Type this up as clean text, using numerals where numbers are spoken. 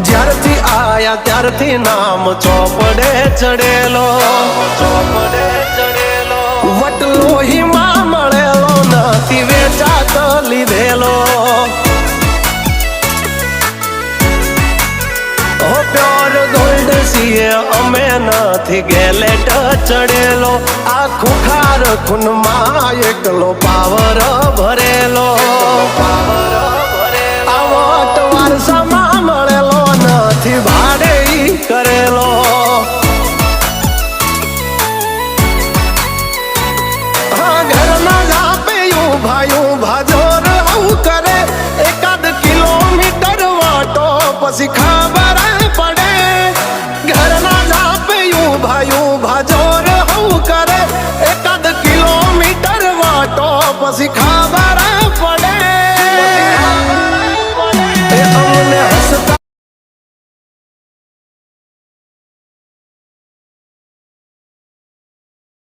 જ્યારથી આયા ત્યારથી નામ ચોપડે ચડેલો, વટલોહીમાં મળેલો નથી વેચાત લીધેલો. પ્યોર ગોલ્ડ સીએ અમે નથી ગેલેટ ચડેલો. આ ખુખાર ખૂનમાં એકલો પાવર ભરેલો. આ વટ વારસામાં મળેલો નથી ભાડે કરેલો. હા ઘરના જાપે ભાયું ભાજોર આવું કરે. એકાદ કિલોમીટર વાટો પછી ખબર પડે. ઘરના જાપે ભાયું ભાજોર આવું કરે. એકાદ કિલોમીટર વાટો પછી